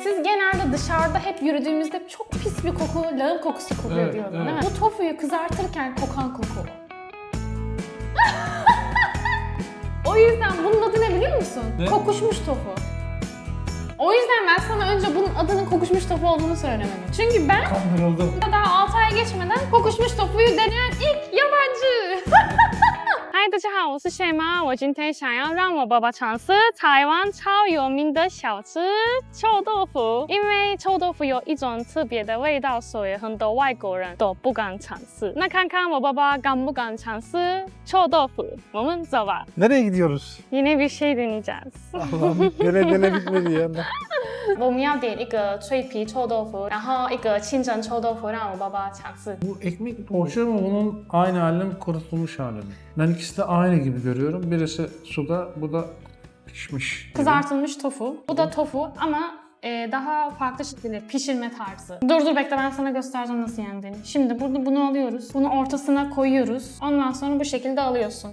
Siz genelde dışarıda hep yürüdüğümüzde çok pis bir koku, lağım kokusu kokuyor Evet, diyordun evet. değil mi? Bu tofuyu kızartırken kokan koku. O yüzden bunun adı ne biliyor musun? Ne? Kokuşmuş tofu. O yüzden ben sana önce bunun adının kokuşmuş tofu olduğunu söylemedim. Çünkü ben Kandırıldım. daha 6 ay geçmeden kokuşmuş tofuyu deneyen ilk yabancı. 嗨，大家好，我是谢妈。我今天想要让我爸爸尝试台湾超有名的小吃臭豆腐，因为臭豆腐有一种特别的味道，所以很多外国人都不敢尝试。那看看我爸爸敢不敢尝试臭豆腐？我们走吧。 Nereye gidiyoruz? Yine bir şey deneyeceğiz。 Allah'ım dene bitmedi ya. 我们要点一个脆皮臭豆腐，然后一个清蒸臭豆腐，让我爸爸尝试。 Bu ekmek poğaça mı bunun aynı hali mi kurutulmuş hali mi? Ben ikisi de aynı gibi görüyorum. Birisi suda, bu da pişmiş. gibi. Kızartılmış tofu. Bu da tofu ama daha farklı şekilde pişirme tarzı. Dur bekle, ben sana göstereceğim nasıl yendiğini. Şimdi burada bunu alıyoruz. Bunu ortasına koyuyoruz. Ondan sonra bu şekilde alıyorsun.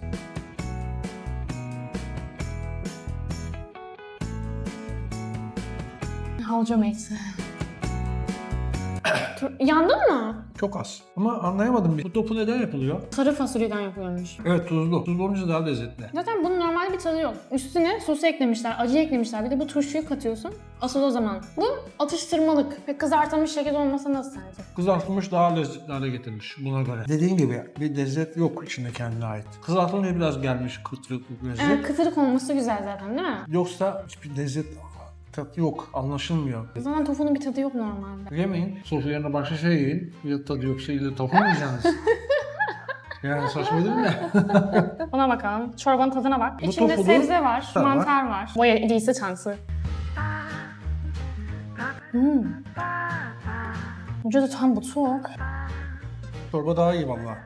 Halcamayız. Yandın mı? Çok az. Ama anlayamadım. Bu topu neden yapılıyor? Sarı fasulyeden yapıyormuş. Evet, tuzlu. Tuzlu olunca daha lezzetli. Zaten bunun normal bir tadı yok. Üstüne sosu eklemişler, acı eklemişler. Bir de bu turşuyu katıyorsun. Asıl o zaman. Bu atıştırmalık. Pek kızartılmış şekilde olmasa nasıl sence? Kızartılmış daha lezzetli hale getirmiş buna göre. Dediğin gibi bir lezzet yok içinde kendine ait. Kızartılınca biraz gelmiş kıtırık bir lezzet. Evet, kıtırık olması güzel zaten değil mi? Yoksa hiçbir lezzet tat yok. Anlaşılmıyor. Zaten tofunun bir tadı yok normalde. Yemeyin. Sosu yerine başka şey yiyin. Bir tadı yok şeyle topu mu yiyeceksiniz? Yani saçma değil mi? Ona bakalım. Çorbanın tadına bak. Bu İçinde tofulu sebze var, da var. mantar var. 我也第一次尝试。我觉得很不错。 Çorba daha iyi valla.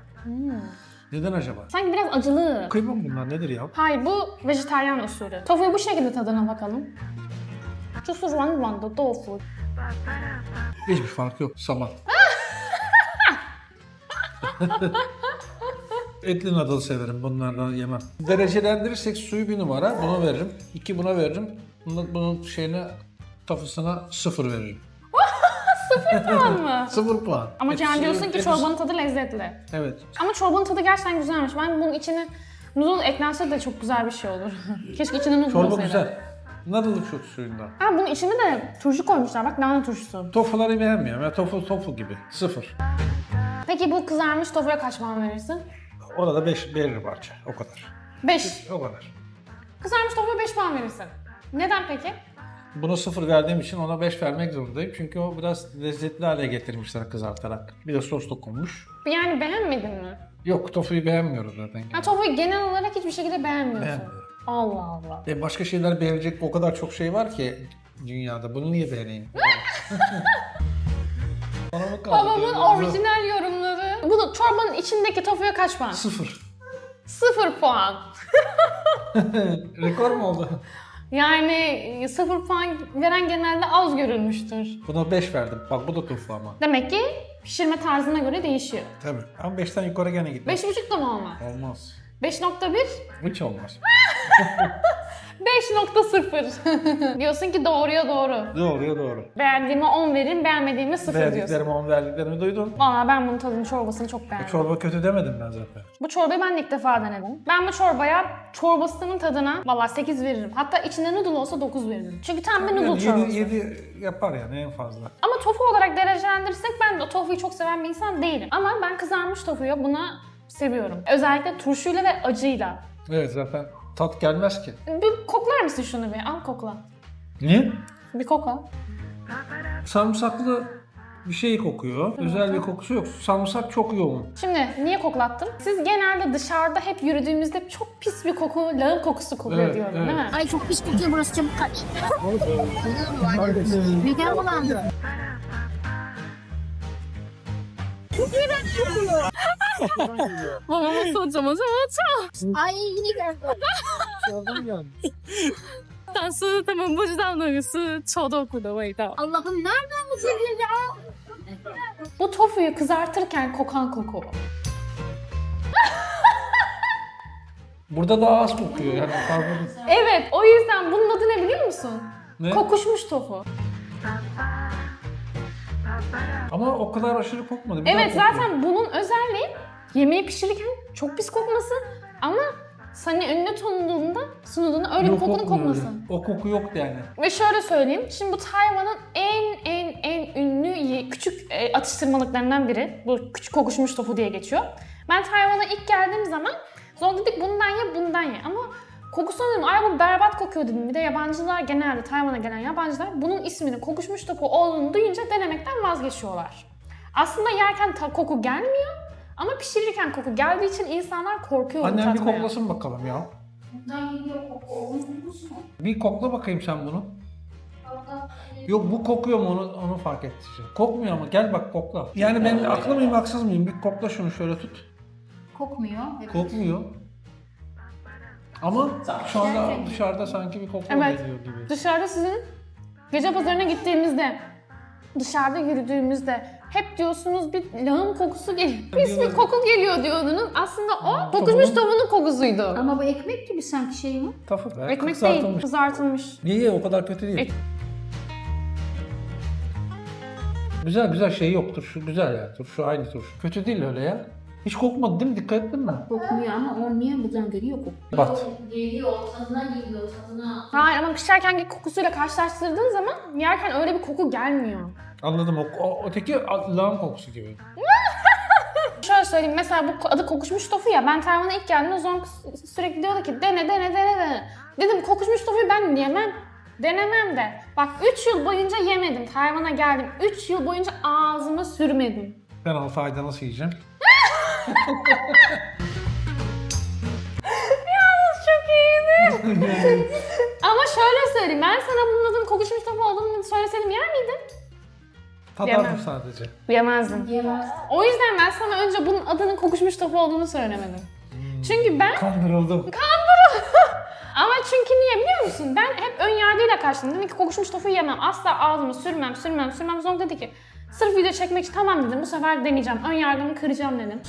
Neden acaba? Sanki biraz acılı. Kıyma mı bunlar nedir ya? Hayır, bu vejetaryen usulü. Tofuyu bu şekilde tadına bakalım. 就是软软的豆腐。 Hiçbir fark yok. Saman. Etli noodle severim. Bunlardan yemem. Derecelendirirsek suyu 1 numara. Buna veririm. 2 buna veririm. Bunun şeyine, tafısına 0 veririm. Tamam mı? 0 puan. Ama sen diyorsun ki Eti- çorbanın tadı lezzetli. Evet. Ama çorbanın tadı gerçekten güzelmiş. Ben bunun içine noodle eklense de çok güzel bir şey olur. Keşke içinde noodle Çorba olsaydı. güzel. Noodle çok suyundan. Ha, bunun içine de turşu koymuşlar. Bak, lahana turşusu. Tofuları beğenmiyorum. Ya tofu gibi. 0. Peki bu kızarmış tofuya kaç puan verirsin? Orada 5 veririm parça. O kadar. 5. O kadar. Kızarmış tofuya 5 puan verirsin. Neden peki? Bunu 0 verdiğim için ona 5 vermek zorundayım. Çünkü o biraz lezzetli hale getirmişler kızartarak. Bir de sos da konmuş. Yani beğenmedin mi? Yok, tofuyu beğenmiyorum zaten. Ha, tofuyu genel olarak hiçbir şekilde beğenmiyorsun. Beğenmiyorum. Allah Allah. Başka şeyler beğenecek o kadar çok şey var ki dünyada. Bunu niye beğeneyim? Bana mı kaldı? Babamın orijinal yorumları. Bunu çorbanın içindeki tofuya kaç puan? 0. 0 puan. Rekor mu oldu? Yani 0 puan veren genelde az görülmüştür. Buna 5 verdim. Bak bu da tofu ama. Demek ki pişirme tarzına göre değişiyor. Tabii. Ama 5'ten yukarı gene gitmez. 5,5 da mı olmaz? Olmaz. 5,1? Hiç olmaz. 5,0. Diyorsun ki doğruya doğru. Doğru. Beğendiğime 10 veririm, beğenmediğime 0 diyorsun. Verdiklerimi 10 verdiklerimi duydun. Valla ben bunun tadını, çorbasını çok beğendim. Çorba kötü demedim ben zaten. Bu çorbayı ben de ilk defa denedim. Ben bu çorbaya çorbasının tadına valla 8 veririm. Hatta içinde noodle olsa 9 veririm. Çünkü tam bir noodle çorbası. 7 yapar yani en fazla. Ama tofu olarak derecelendirirsek ben de tofuyu çok seven bir insan değilim. Ama ben kızarmış tofuyu buna seviyorum. Özellikle turşuyla ve acıyla. Evet, zaten tat gelmez ki. Bir koklar mısın şunu bir? Al kokla. Niye? Bir kokla. Sarımsaklı bir şey kokuyor. Özel bir kokusu yok. Sarımsak çok yoğun. Şimdi niye koklattım? Siz genelde dışarıda hep yürüdüğümüzde çok pis bir koku, lağım kokusu kokuyor Evet, diyordun evet. değil mi? Ay çok pis kokuyor burası, çabuk kaç. Midem bulandı. Babama soracağım, Ay yine geldi. 但是他们不知道那个是臭豆腐的味道。 Allah'ım nereden bu sihir ya? Bu tofuyu kızartırken kokan koku. Burada daha az kokuyor yani. Karbonhidrat. Evet, o yüzden bunun adı ne biliyor musun? Ne? Kokuşmuş tofu. Ama o kadar aşırı kokmadı. Bir Evet daha kokuyor. zaten bunun özelliği yemeği pişirirken çok pis kokması ama seni önüne sunulduğunda öyle bir Yok, kokunun kokmuyor kokması. öyle. O koku yoktu yani. Ve şöyle söyleyeyim, şimdi bu Tayvan'ın en ünlü küçük atıştırmalıklarından biri. Bu küçük kokuşmuş tofu diye geçiyor. Ben Tayvan'a ilk geldiğim zaman sonra dedik bundan ye, bundan ye. Ama kokusunu dedim, ay bu berbat kokuyor dedim. Bir de yabancılar genelde, Tayvan'a gelen yabancılar bunun isminin kokuşmuş tofu olduğunu duyunca denemekten vazgeçiyorlar. Aslında yerken koku gelmiyor ama pişirirken koku geldiği için insanlar korkuyor onu Annem bir tatmaya. koklasın bakalım ya. Bundan geliyor koku. Onun kokusu mu? Bir kokla bakayım sen bunu. Yok bu kokuyor mu onu fark ettireceğim. Kokmuyor ama gel bak kokla. Yani ben haklı mıyım haksız mıyım? Bir kokla şunu şöyle tut. Kokmuyor. Evet. Kokmuyor. Ama şu anda dışarıda sanki bir koku Evet. geliyor gibi. Dışarıda sizin gece pazarına gittiğimizde, dışarıda yürüdüğümüzde hep diyorsunuz bir lağım kokusu geliyor. Pis bir koku geliyor diyordunuz. Aslında o kokuşmuş tavuğunun kokusuydu. Ama bu ekmek gibi sanki şey mi? Tafu be. Ekmek değil, kızartılmış. kızartılmış. Ye o kadar kötü değil. Güzel şey yoktur. Şu güzel ya. Şu aynı turşu. Kötü değil öyle ya. Hiç kokmadı değil mi? Dikkat ettin mi? Kokmuyor ama o niye buradan geliyor koku? Bat. Geliyor, tadına geliyor, tadına. Hayır ama pişerkenki kokusuyla karşılaştırdığın zaman yerken öyle bir koku gelmiyor. Anladım. Öteki lağım kokusu gibi. Şöyle söyleyeyim, mesela bu adı kokuşmuş tofu ya, ben Tayvan'a ilk geldiğimde o zaman sürekli diyordu ki dene. Dedim kokuşmuş tofuyu ben yemem. Denemem de. Bak 3 yıl boyunca yemedim. Tayvan'a geldim. 3 yıl boyunca ağzıma sürmedim. Ben 6 ayda nasıl yiyeceğim? Çok iyiydi. Ama şöyle söyleyeyim, ben sana bunun adının kokuşmuş tofu olduğunu söyleseydim yer miydin? Tadardım Yemem. sadece. Yemezdim. Yemez. O yüzden ben sana önce bunun adının kokuşmuş tofu olduğunu söylemedim. Çünkü ben Kandırıldım. ama çünkü niye biliyor musun? Ben hep ön yargıyla karşıladım. Dedim ki kokuşmuş tofu yemem. Asla ağzımı sürmem. Sonra dedi ki sırf video çekmek için tamam dedim. Bu sefer deneyeceğim. Ön yargımı kıracağım dedim.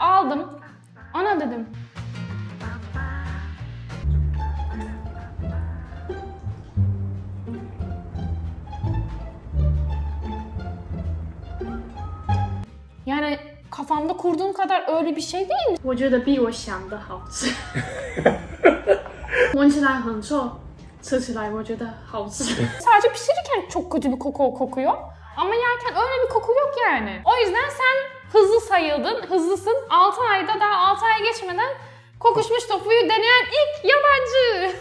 Aldım. Ona dedim. Yani kafamda kurduğum kadar öyle bir şey değil. 我觉得比我想的好吃，闻起来很臭，吃起来我觉得好吃。 Sadece pişirirken çok kötü bir koku kokuyor. Ama yerken öyle bir koku yok yani. O yüzden sen hızlı sayıldın, hızlısın. 6 ayda daha 6 ay geçmeden kokuşmuş tofuyu deneyen ilk yabancı.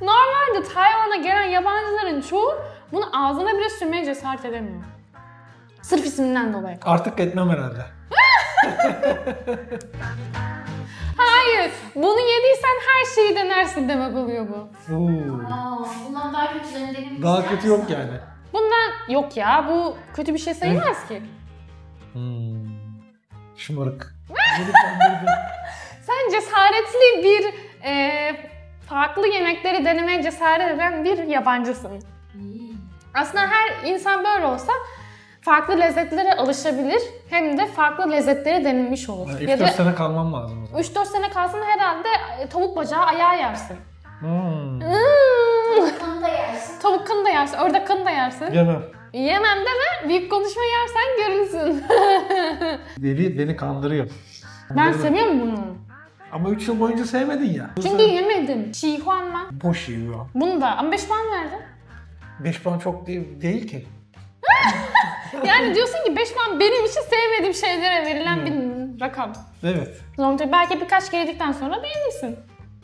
Normalde Tayvan'a gelen yabancıların çoğu bunu ağzına bile sürmeye cesaret edemiyor. Sırf isminden dolayı. Artık etmem herhalde. Hayır, bunu yediysen her şeyi denersin demek oluyor bu. Bundan daha kötülerini denemek Daha ister kötü yok misin? yani. Bundan yok ya, bu kötü bir şey sayılmaz ki. Şımarık. Sen cesaretli bir farklı yemekleri denemeye cesaret eden bir yabancısın. Aslında her insan böyle olsa farklı lezzetlere alışabilir hem de farklı lezzetleri denilmiş olur. 3-4 sene kalmam lazım o zaman. 3-4 sene kalsın herhalde tavuk bacağı ayağı yersin. Onu da yersin. Tavuk kanı da yersin, ördek kanı da yersin. Yemem. Yemem deme, büyük konuşma yersen görünsün. Beni kandırıyor. Ben seviyorum bunu. Ama 3 yıl boyunca sevmedin ya. Çünkü yemedim. Şihuan mı? Boş yiyor. Bunu da ama 5 puan verdim. 5 puan çok değil ki. Yani diyorsun ki 5 puan benim için sevmediğim şeylere verilen bir rakam. Evet. Sonra belki birkaç kere yedikten sonra beğenirsin.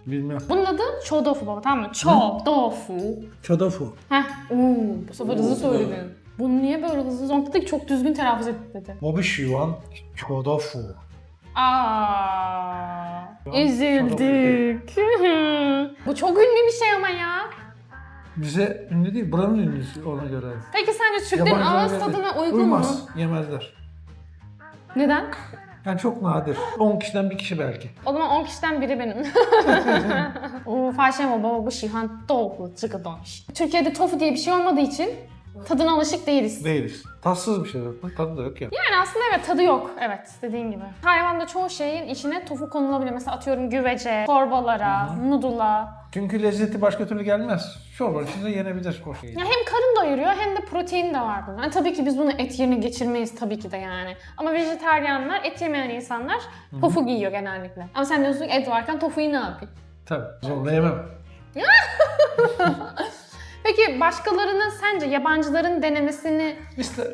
Bilmem. Bunun adı Chou Tofu baba, tamam mı? Chou Tofu. Çodafu. Heh, bu sefer hızlı söyledin. Bunu niye böyle hızlı? Zonk dedi ki çok düzgün telaffuz et dedi. Mobiş yuvan çodafu. Üzüldük. Bu çok ünlü bir şey ama ya. Bize ünlü değil, buranın ünlüsü ona göre. Peki sence Türklerin ağız tadına uygun Uymaz, mu? yemezler. Neden? Yani çok nadir. 10 kişiden bir kişi belki. O zaman 10 kişiden biri benim. 我发现我不喜欢豆腐这个东西. Türkiye'de tofu diye bir şey olmadığı için tadına alışık değiliz. Değiliz. Tatsız bir şey zaten. Tadı da yok ya. Yani aslında evet, tadı yok. Evet, dediğin gibi. Tayvan'da çoğu şeyin içine tofu konulabilir. Mesela atıyorum güvece, çorbalara, noodle'a. Çünkü lezzeti başka türlü gelmez. Çorba içinde yenebilir o şey. Ya hem karın doyuruyor hem de protein de var bunun. Yani tabii ki biz bunu et yerine geçirmeyiz tabii ki de yani. Ama vejetaryenler, et yemeyen insanlar tofu giyiyor genellikle. Ama sen diyorsun ki et varken tofuyu ne yapayım? Tabii zorla yemem. Peki başkalarının sence yabancıların denemesini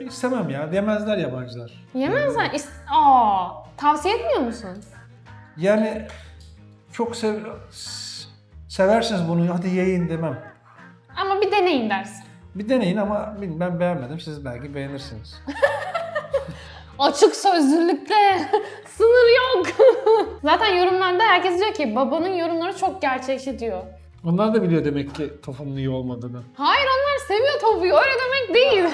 İstemem ya. Demezler yabancılar. yemezler? Tavsiye etmiyor musun? Yani çok seversiniz bunu, hadi yiyin demem. Ama bir deneyin dersin. Bir deneyin ama ben beğenmedim. Siz belki beğenirsiniz. Açık sözlülükte sınır yok. Zaten yorumlarda herkes diyor ki babanın yorumları çok gerçekçi diyor. Onlar da biliyor demek ki tofunun iyi olmadığını. Hayır, onlar seviyor tofuyu, öyle demek değil.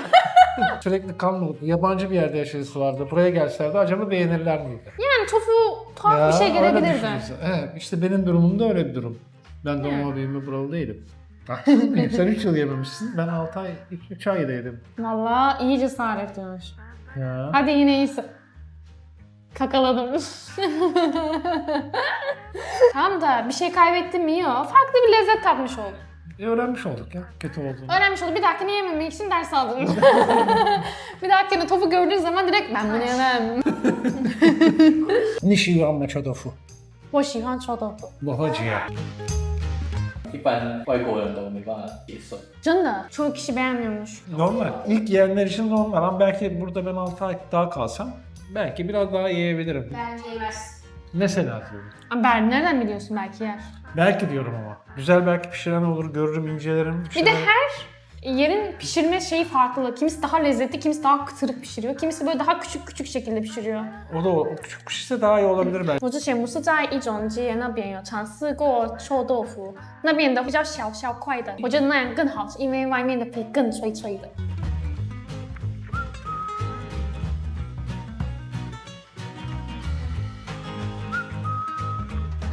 Sürekli kan yabancı bir yerde yaşasalardı, buraya gelselerdi acaba beğenirler miydi? Yani tofu tuhaf bir şey öyle gelebilirdi. düşünüyorsun. Evet, işte benim durumumda öyle bir durum. Ben doğma büyüme buralı değilim. Haksız mıyım? Sen 3 yıl yememişsin, ben 6 ay, 3 ay da yedim. Vallahi iyi cesaretliymiş. Ya. Hadi yine iyisi. Kakaladım. Tamam da bir şey kaybettim mi? Yok. Farklı bir lezzet tatmış oldum. Öğrenmiş olduk ya, kötü olduğunu. Öğrenmiş oldum. Bir dahakine yememek için ders aldım. Bir dahakine tofu gördüğün zaman direkt ben bunu yemem. 你喜欢吗？臭豆腐？我喜欢臭豆腐。我会吃啊。一般外国人都没办法接受。 真的，çoğu kişi beğenmiyormuş. Normal. İlk yiyenler için normal ama belki burada ben 6 ay daha kalsam belki biraz daha yiyebilirim. Bence yemez. Mesela diyorum. Ama ben nereden biliyorsun, belki yer. Belki diyorum ama. Güzel belki pişiren olur, görürüm, incelerim. Bir de her yerin pişirme şeyi farklı. Kimisi daha lezzetli, kimisi daha kıtırık pişiriyor. Kimisi böyle daha küçük küçük şekilde pişiriyor. o küçük pişirse daha iyi olabilir belki. 我之前不是在一种街那边有尝试过臭豆腐，那边的比较小小块的，我觉得那样更好吃，因为外面的皮更脆脆的。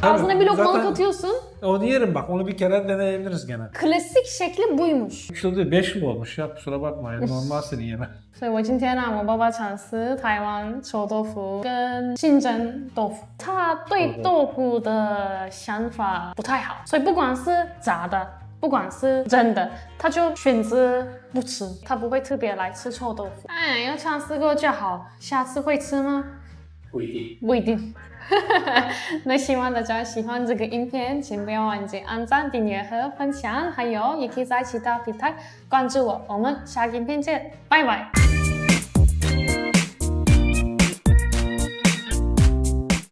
Ağzına bir lokmalık Zaten atıyorsun. onu yerim bak, onu bir kere deneyebiliriz gene. Klasik şekli buymuş. 3 yıl değil 5 yıl olmuş ya, kusura bakma yani normal seni yeme. 所以我今天让我爸爸尝试台湾臭豆腐跟清蒸豆腐，他对豆腐的想法不太好，所以不管是炸的，不管是蒸的，他就选择不吃，他不会特别来吃臭豆腐。哎，有尝试过就好，下次会吃吗？不一定。不一定。那希望大家喜欢这个影片，请不要忘记按赞、订阅和分享，还有也可以在其他平台关注我。我们下个影片见，拜拜。